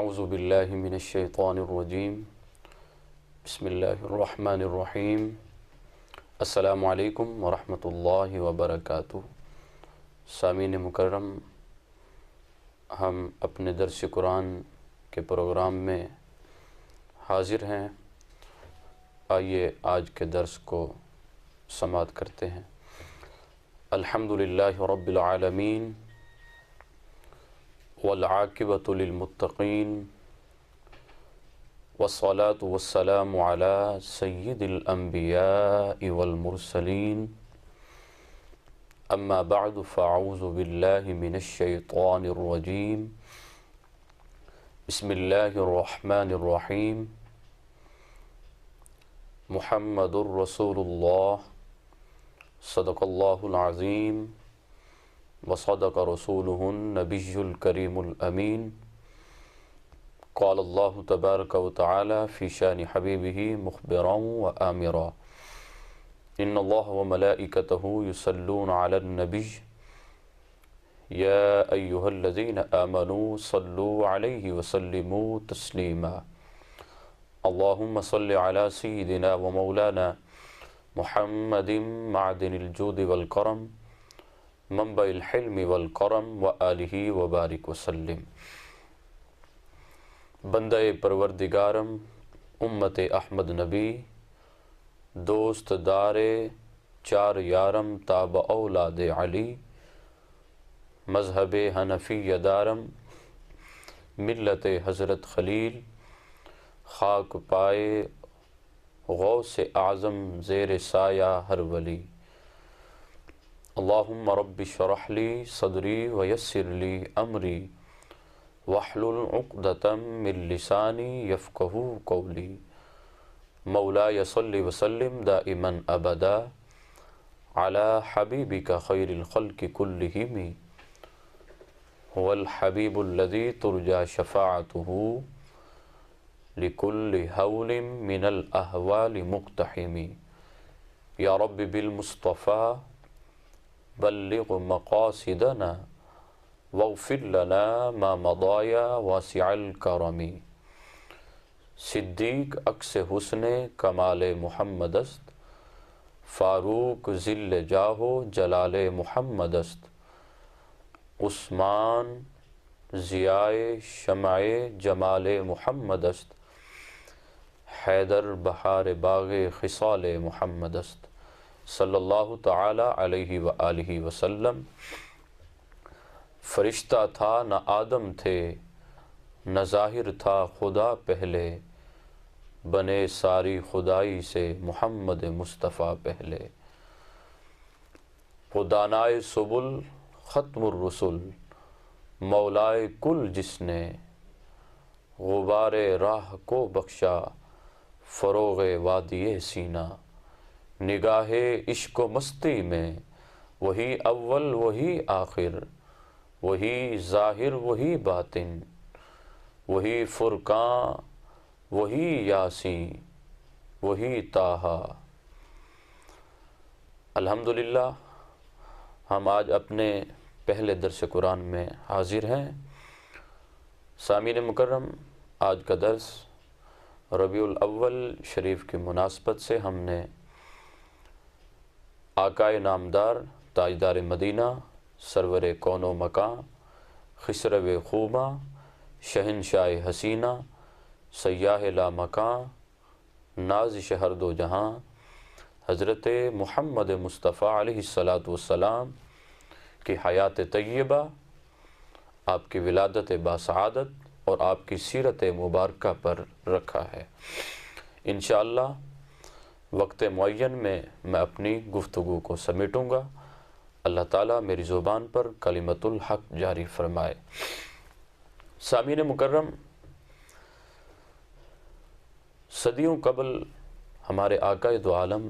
اعوذ باللہ من الشیطان الرجیم بسم اللہ الرحمن الرحیم السلام علیکم ورحمۃ اللہ وبرکاتہ۔ سامعین مکرم، ہم اپنے درس قرآن کے پروگرام میں حاضر ہیں۔ آئیے آج کے درس کو سماعت کرتے ہیں۔ الحمدللہ رب العالمین والعاقبۃ للمتقین والصلاة والسلام علی سید الانبیاء والمرسلین، اما بعد فاعوذ باللہ من الشیطان الرجیم، بسم اللہ الرحمن الرحیم۔ محمد الرسول اللہ، صدق اللہ العظیم وصدق رسولہ النبی الکریم الامین۔ قال اللہ تبارک و تعالی فی شان حبیبہ مخبرا و آمرا، ان اللہ وملائکتہ یصلون علی النبی یا ایہا الذین آمنوا صلوا علیہ وسلموا تسلیما۔ اللہم صل علی سیدنا و مولانا محمد معدن الجود والکرم منبع الحلم والکرم و آلہ وبارک وسلم۔ بندہ پروردگارم، امت احمد نبی، دوست دار چار یارم تاب اولاد علی، مذہب حنفی دارم ملت حضرت خلیل، خاک پائے غوث اعظم زیر سایہ ہر ولی۔ اللہم رب اشرح لی صدری ویسر لی امری واحلل عقدۃ من لسانی یفقہوا قولی۔ مولاي صل وسلم دائما ابدا علی حبیبک خیر الخلق کلہم، هو الحبیب الذی ترجى شفاعته لکل ہول من الاحوال مقتحم۔ یا رب بالمصطفیٰ بلغ مقاصدنا واغفر لنا ما مضایا واسع الکرم۔ صدیق عکس حسن کمال محمد است، فاروق ذل جاہ و جلال محمد است، عثمان ضیائے شمع جمال محمد است، حیدر بہار باغ خصال محمد است، صلی اللہ تعالی علیہ وآلہ وسلم۔ فرشتہ تھا نہ آدم تھے، نہ ظاہر تھا خدا پہلے، بنے ساری خدائی سے محمد مصطفیٰ پہلے۔ وہ دانائے سبل ختم الرسل، مولائے کل جس نے غبار راہ کو بخشا فروغ وادی سینہ۔ نگاہ عشق و مستی میں وہی اول وہی آخر، وہی ظاہر وہی باطن، وہی فرقان وہی یاسین وہی طٰہٰ۔ الحمدللہ ہم آج اپنے پہلے درس قرآن میں حاضر ہیں۔ سامعین مکرم، آج کا درس ربیع الاول شریف کی مناسبت سے ہم نے آقائے نامدار تاجدار مدینہ سرور کون و مکان خسرو خوباں شہنشاہ حسینہ سیاہ لا مکان نازش ہر دو جہاں حضرت محمد مصطفیٰ علیہ السلام کی حیات طیبہ، آپ کی ولادت باسعادت اور آپ کی سیرت مبارکہ پر رکھا ہے۔ انشاءاللہ وقت معین میں اپنی گفتگو کو سمیٹوں گا۔ اللہ تعالیٰ میری زبان پر کلمت الحق جاری فرمائے۔ سامعین مکرم، صدیوں قبل ہمارے آقائے دو عالم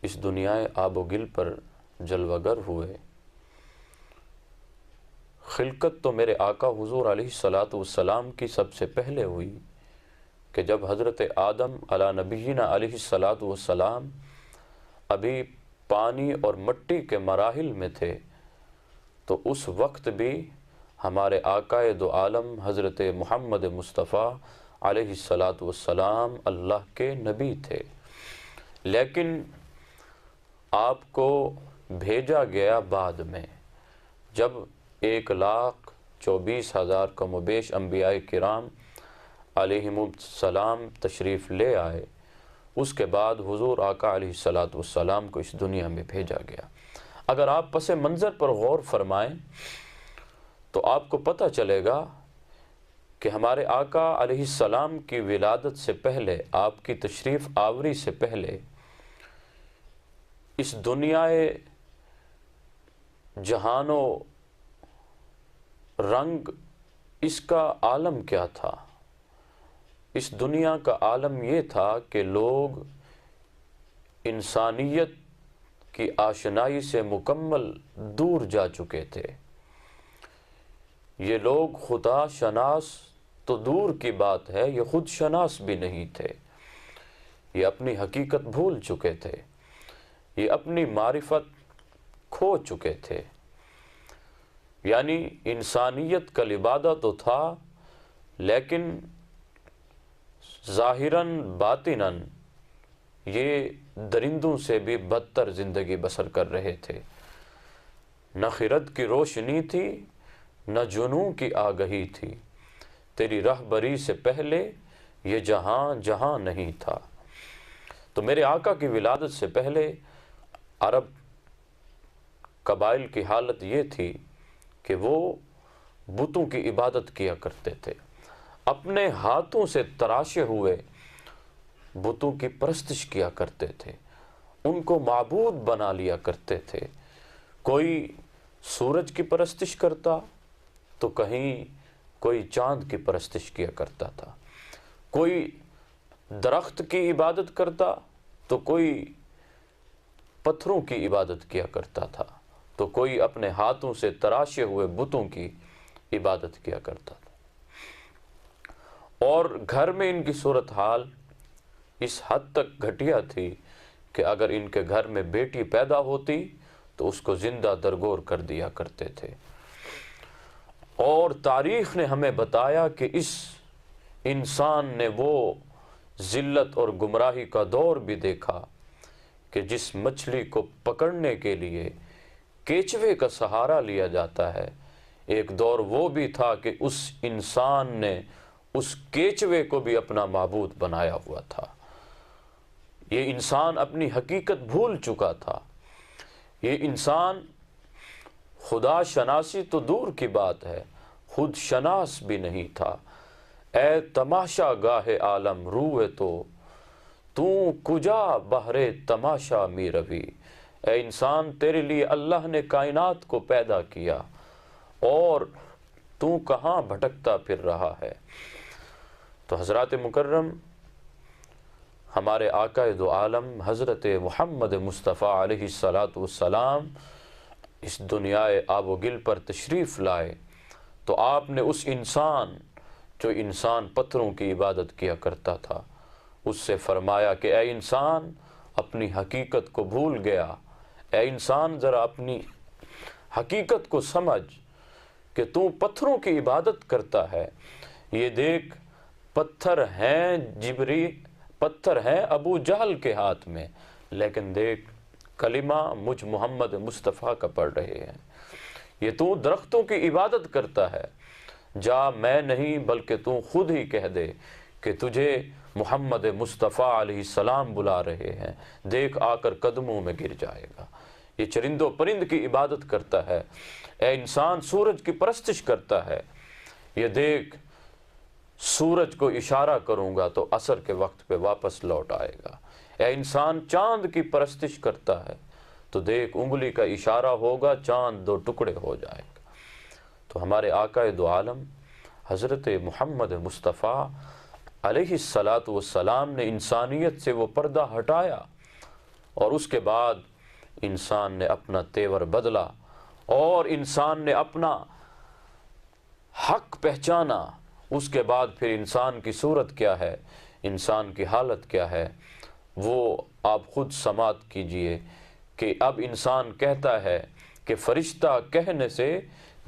اس دنیا آب و گل پر جلوہ گر ہوئے۔ خلقت تو میرے آقا حضور علیہ السلام کی سب سے پہلے ہوئی کہ جب حضرت آدم علی نبینا علیہ السلام ابھی پانی اور مٹی کے مراحل میں تھے، تو اس وقت بھی ہمارے آقائے دو عالم حضرت محمد مصطفیٰ علیہ الصلاۃ والسلام اللہ کے نبی تھے، لیکن آپ کو بھیجا گیا بعد میں، جب 1,24,000 کم و بیش انبیاء کرام علیہم السلام تشریف لے آئے، اس کے بعد حضور آقا علیہ الصلاۃ والسلام کو اس دنیا میں بھیجا گیا۔ اگر آپ پس منظر پر غور فرمائیں تو آپ کو پتہ چلے گا کہ ہمارے آقا علیہ السلام کی ولادت سے پہلے، آپ کی تشریف آوری سے پہلے، اس دنیا جہان و رنگ اس کا عالم کیا تھا؟ اس دنیا کا عالم یہ تھا کہ لوگ انسانیت کی آشنائی سے مکمل دور جا چکے تھے۔ یہ لوگ خدا شناس تو دور کی بات ہے، یہ خود شناس بھی نہیں تھے۔ یہ اپنی حقیقت بھول چکے تھے، یہ اپنی معرفت کھو چکے تھے۔ یعنی انسانیت کا لبادہ تو تھا، لیکن ظاہراً باطناً یہ درندوں سے بھی بدتر زندگی بسر کر رہے تھے۔ نہ خرد کی روشنی تھی، نہ جنوں کی آگہی تھی، تیری رہبری سے پہلے یہ جہاں جہاں نہیں تھا۔ تو میرے آقا کی ولادت سے پہلے عرب قبائل کی حالت یہ تھی کہ وہ بتوں کی عبادت کیا کرتے تھے، اپنے ہاتھوں سے تراشے ہوئے بتوں کی پرستش کیا کرتے تھے، ان کو معبود بنا لیا کرتے تھے۔ کوئی سورج کی پرستش کرتا تو کہیں کوئی چاند کی پرستش کیا کرتا تھا، کوئی درخت کی عبادت کرتا تو کوئی پتھروں کی عبادت کیا کرتا تھا، تو کوئی اپنے ہاتھوں سے تراشے ہوئے بتوں کی عبادت کیا کرتا تھا۔ اور گھر میں ان کی صورتحال اس حد تک گھٹیا تھی کہ اگر ان کے گھر میں بیٹی پیدا ہوتی تو اس کو زندہ درگور کر دیا کرتے تھے۔ اور تاریخ نے ہمیں بتایا کہ اس انسان نے وہ ذلت اور گمراہی کا دور بھی دیکھا کہ جس مچھلی کو پکڑنے کے لیے کیچوے کا سہارا لیا جاتا ہے، ایک دور وہ بھی تھا کہ اس انسان نے اس کیچوے کو بھی اپنا معبود بنایا ہوا تھا۔ یہ انسان اپنی حقیقت بھول چکا تھا، یہ انسان خدا شناسی تو دور کی بات ہے، خود شناس بھی نہیں تھا۔ اے تماشا گاہ عالم روئے تو کجا بہرے تماشا می روی۔ اے انسان، تیرے لیے اللہ نے کائنات کو پیدا کیا اور تو کہاں بھٹکتا پھر رہا ہے۔ تو حضرات مکرم، ہمارے آقائے دو عالم حضرت محمد مصطفیٰ علیہ الصلاۃ والسلام اس دنیا آب و گل پر تشریف لائے تو آپ نے اس انسان جو انسان پتھروں کی عبادت کیا کرتا تھا اس سے فرمایا کہ اے انسان، اپنی حقیقت کو بھول گیا، اے انسان ذرا اپنی حقیقت کو سمجھ کہ تو پتھروں کی عبادت کرتا ہے۔ یہ دیکھ، پتھر ہیں ابو جہل کے ہاتھ میں، لیکن دیکھ کلمہ مجھ محمد مصطفیٰ کا پڑھ رہے ہیں۔ یہ تو درختوں کی عبادت کرتا ہے، جا میں نہیں بلکہ تو خود ہی کہہ دے کہ تجھے محمد مصطفیٰ علیہ السلام بلا رہے ہیں، دیکھ آ کر قدموں میں گر جائے گا۔ یہ چرند و پرند کی عبادت کرتا ہے۔ اے انسان، سورج کی پرستش کرتا ہے، یہ دیکھ سورج کو اشارہ کروں گا تو عصر کے وقت پہ واپس لوٹ آئے گا۔ اے انسان، چاند کی پرستش کرتا ہے تو دیکھ انگلی کا اشارہ ہوگا، چاند دو ٹکڑے ہو جائے گا۔ تو ہمارے آقائے دو عالم حضرت محمد مصطفیٰ علیہ الصلاۃ والسلام نے انسانیت سے وہ پردہ ہٹایا اور اس کے بعد انسان نے اپنا تیور بدلا اور انسان نے اپنا حق پہچانا۔ اس کے بعد پھر انسان کی صورت کیا ہے، انسان کی حالت کیا ہے، وہ آپ خود سماعت کیجئے کہ اب انسان کہتا ہے کہ فرشتہ کہنے سے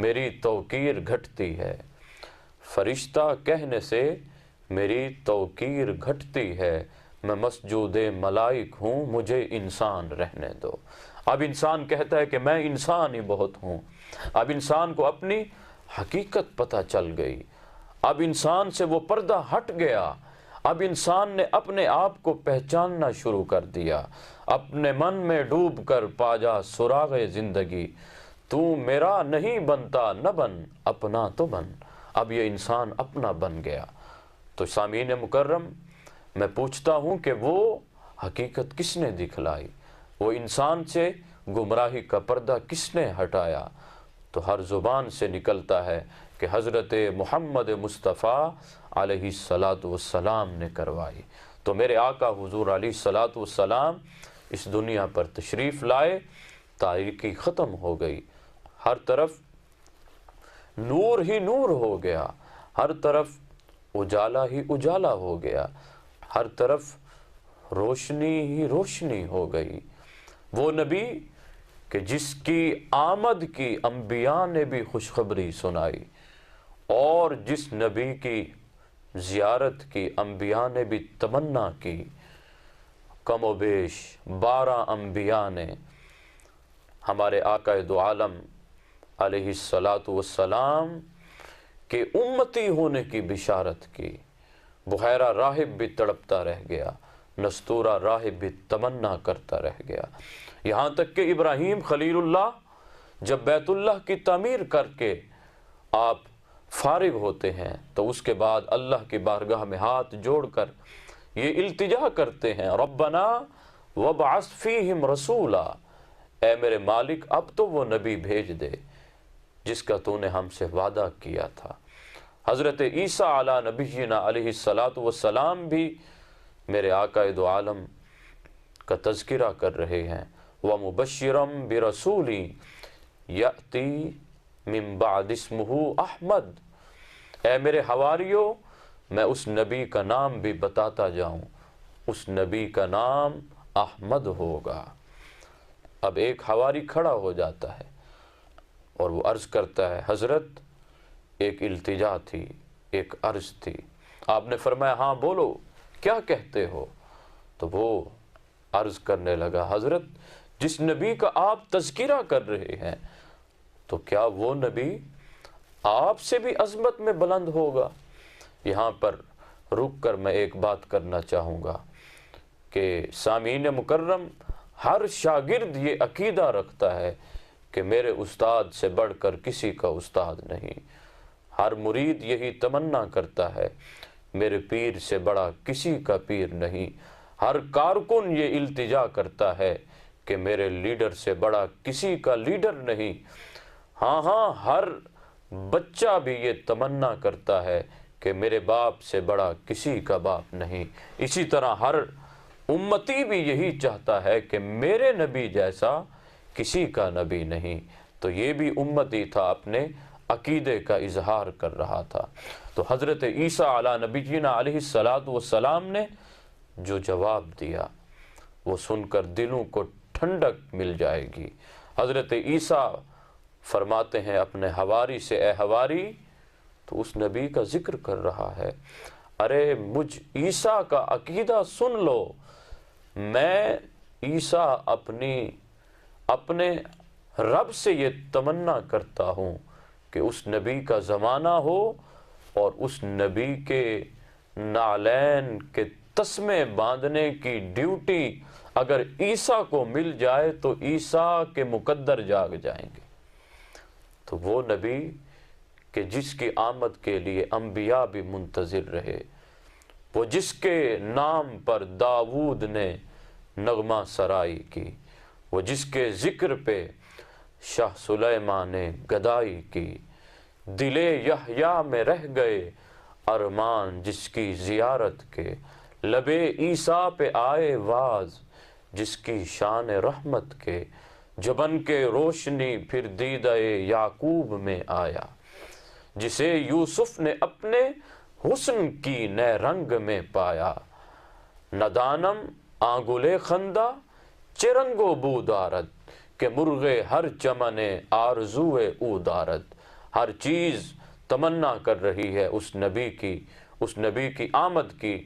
میری توقیر گھٹتی ہے، فرشتہ کہنے سے میری توقیر گھٹتی ہے، میں مسجود ملائک ہوں، مجھے انسان رہنے دو۔ اب انسان کہتا ہے کہ میں انسان ہی بہت ہوں۔ اب انسان کو اپنی حقیقت پتہ چل گئی، اب انسان سے وہ پردہ ہٹ گیا، اب انسان نے اپنے آپ کو پہچاننا شروع کر دیا۔ اپنے من میں ڈوب کر پا جا سراغ زندگی، تو میرا نہیں بنتا نہ بن، اپنا تو بن۔ اب یہ انسان اپنا بن گیا۔ تو سامعین مکرم، میں پوچھتا ہوں کہ وہ حقیقت کس نے دکھلائی؟ وہ انسان سے گمراہی کا پردہ کس نے ہٹایا؟ تو ہر زبان سے نکلتا ہے کہ حضرت محمد مصطفیٰ علیہ السلام نے کروائی۔ تو میرے آقا حضور علیہ السلام اس دنیا پر تشریف لائے، تاریکی ختم ہو گئی، ہر طرف نور ہی نور ہو گیا، ہر طرف اجالا ہی اجالا ہو گیا، ہر طرف روشنی ہی روشنی ہو گئی۔ وہ نبی کہ جس کی آمد کی انبیاء نے بھی خوشخبری سنائی، اور جس نبی کی زیارت کی انبیاء نے بھی تمنا کی، کم و بیش 12 انبیاء نے ہمارے آقا دو عالم علیہ السلام کے امتی ہونے کی بشارت کی۔ بحیرہ راہب بھی تڑپتا رہ گیا، نستورہ راہب بھی تمنا کرتا رہ گیا، یہاں تک کہ ابراہیم خلیل اللہ جب بیت اللہ کی تعمیر کر کے آپ فارغ ہوتے ہیں تو اس کے بعد اللہ کی بارگاہ میں ہاتھ جوڑ کر یہ التجا کرتے ہیں، ربنا وابعث فیہم رسولا، اے میرے مالک اب تو وہ نبی بھیج دے جس کا تو نے ہم سے وعدہ کیا تھا۔ حضرت عیسیٰ علی نبینا علیہ السلام بھی میرے آقا دو عالم کا تذکرہ کر رہے ہیں، وَمُبَشِّرًا بِرَسُولٍ يَأْتِي مِن بَعْدِ اسْمُهُ احمد، اے میرے حواریوں میں اس نبی کا نام بھی بتاتا جاؤں، اس نبی کا نام احمد ہوگا۔ اب ایک حواری کھڑا ہو جاتا ہے اور وہ عرض کرتا ہے، حضرت ایک التجا تھی، ایک عرض تھی۔ آپ نے فرمایا ہاں بولو کیا کہتے ہو؟ تو وہ عرض کرنے لگا، حضرت جس نبی کا آپ تذکرہ کر رہے ہیں تو کیا وہ نبی آپ سے بھی عظمت میں بلند ہوگا؟ یہاں پر رک کر میں ایک بات کرنا چاہوں گا کہ سامعین مکرم، ہر شاگرد یہ عقیدہ رکھتا ہے کہ میرے استاد سے بڑھ کر کسی کا استاد نہیں، ہر مرید یہی تمنا کرتا ہے میرے پیر سے بڑا کسی کا پیر نہیں، ہر کارکن یہ التجا کرتا ہے کہ میرے لیڈر سے بڑا کسی کا لیڈر نہیں، ہاں ہر بچہ بھی یہ تمنا کرتا ہے کہ میرے باپ سے بڑا کسی کا باپ نہیں، اسی طرح ہر امتی بھی یہی چاہتا ہے کہ میرے نبی جیسا کسی کا نبی نہیں۔ تو یہ بھی امتی تھا، اپنے عقیدے کا اظہار کر رہا تھا۔ تو حضرت عیسیٰ علی نبینا علیہ السلام نے جو جواب دیا وہ سن کر دلوں کو ٹھنڈک مل جائے گی۔ حضرت عیسیٰ فرماتے ہیں اپنے حواری سے، اے حواری، تو اس نبی کا ذکر کر رہا ہے، ارے مجھ عیسیٰ کا عقیدہ سن لو، میں عیسیٰ اپنے رب سے یہ تمنا کرتا ہوں کہ اس نبی کا زمانہ ہو اور اس نبی کے نعلین کے تسمے باندھنے کی ڈیوٹی اگر عیسیٰ کو مل جائے تو عیسیٰ کے مقدر جاگ جائیں گے۔ تو وہ نبی کہ جس کی آمد کے لیے انبیاء بھی منتظر رہے، وہ جس کے نام پر داؤد نے نغمہ سرائی کی، وہ جس کے ذکر پہ شاہ سلیمان نے گدائی کی، دل یحییٰ میں رہ گئے ارمان جس کی زیارت کے، لب عیسیٰ پہ آئے واز جس کی شان رحمت کے، جبن کے روشنی پھر دیدہ یعقوب میں آیا، جسے یوسف نے اپنے حسن کی نئے رنگ میں پایا، ندانم آنگلے خندہ چرنگو بو دارد کہ مرغ ہر چمن آرزو او دارد۔ ہر چیز تمنا کر رہی ہے اس نبی کی آمد کی۔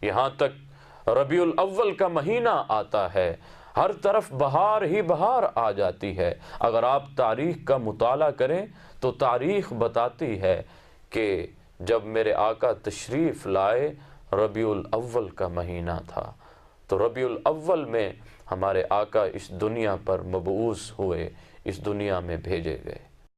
یہاں تک ربیع الاول کا مہینہ آتا ہے، ہر طرف بہار ہی بہار آ جاتی ہے۔ اگر آپ تاریخ کا مطالعہ کریں تو تاریخ بتاتی ہے کہ جب میرے آقا تشریف لائے ربیع الاول کا مہینہ تھا، تو ربیع الاول میں ہمارے آقا اس دنیا پر مبعوث ہوئے، اس دنیا میں بھیجے گئے۔